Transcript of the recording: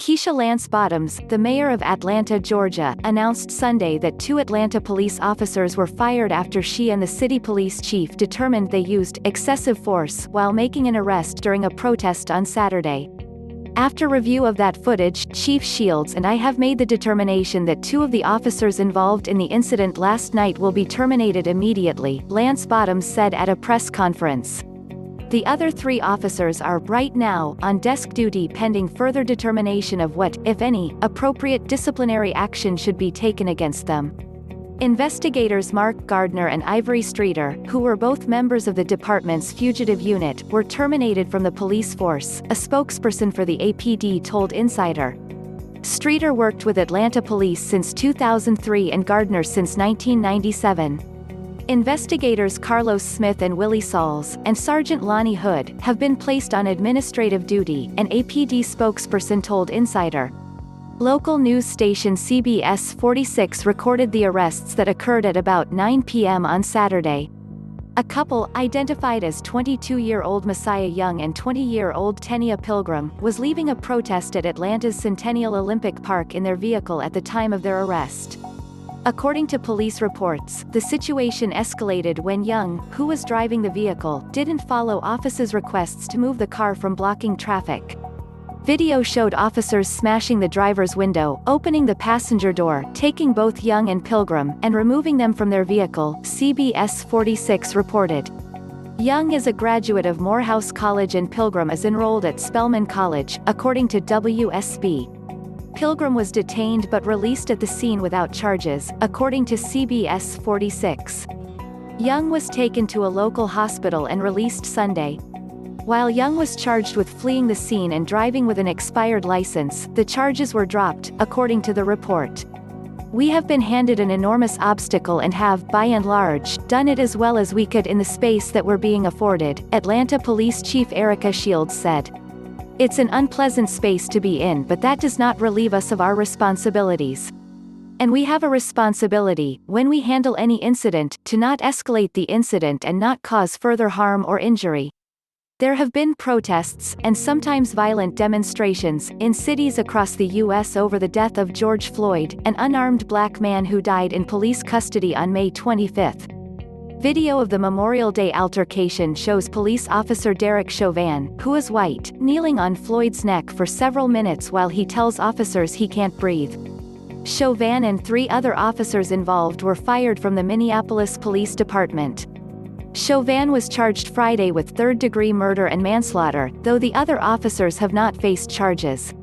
Keisha Lance Bottoms, the mayor of Atlanta, Georgia, announced Sunday that 2 Atlanta police officers were fired after she and the city police chief determined they used excessive force while making an arrest during a protest on Saturday. After review of that footage, Chief Shields and I have made the determination that 2 of the officers involved in the incident last night will be terminated immediately, Lance Bottoms said at a press conference. The other 3 officers are, right now, on desk duty pending further determination of what, if any, appropriate disciplinary action should be taken against them. Investigators Mark Gardner and Ivory Streeter, who were both members of the department's fugitive unit, were terminated from the police force, a spokesperson for the APD told Insider. Streeter worked with Atlanta police since 2003 and Gardner since 1997. Investigators Carlos Smith and Willie Sauls, and Sergeant Lonnie Hood, have been placed on administrative duty, an APD spokesperson told Insider. Local news station CBS 46 recorded the arrests that occurred at about 9 p.m. on Saturday. A couple, identified as 22-year-old Messiah Young and 20-year-old Tenia Pilgrim, was leaving a protest at Atlanta's Centennial Olympic Park in their vehicle at the time of their arrest. According to police reports, the situation escalated when Young, who was driving the vehicle, didn't follow officers' requests to move the car from blocking traffic. Video showed officers smashing the driver's window, opening the passenger door, taking both Young and Pilgrim, and removing them from their vehicle, CBS 46 reported. Young is a graduate of Morehouse College and Pilgrim is enrolled at Spelman College, according to WSB. Pilgrim was detained but released at the scene without charges, according to CBS 46. Young was taken to a local hospital and released Sunday. While Young was charged with fleeing the scene and driving with an expired license, the charges were dropped, according to the report. "We have been handed an enormous obstacle and have, by and large, done it as well as we could in the space that we're being afforded," Atlanta Police Chief Erika Shields said. "It's an unpleasant space to be in, but that does not relieve us of our responsibilities. And we have a responsibility, when we handle any incident, to not escalate the incident and not cause further harm or injury." There have been protests, and sometimes violent demonstrations, in cities across the U.S. over the death of George Floyd, an unarmed black man who died in police custody on May 25. Video of the Memorial Day altercation shows police officer Derek Chauvin, who is white, kneeling on Floyd's neck for several minutes while he tells officers he can't breathe. Chauvin and 3 other officers involved were fired from the Minneapolis Police Department. Chauvin was charged Friday with third-degree murder and manslaughter, though the other officers have not faced charges.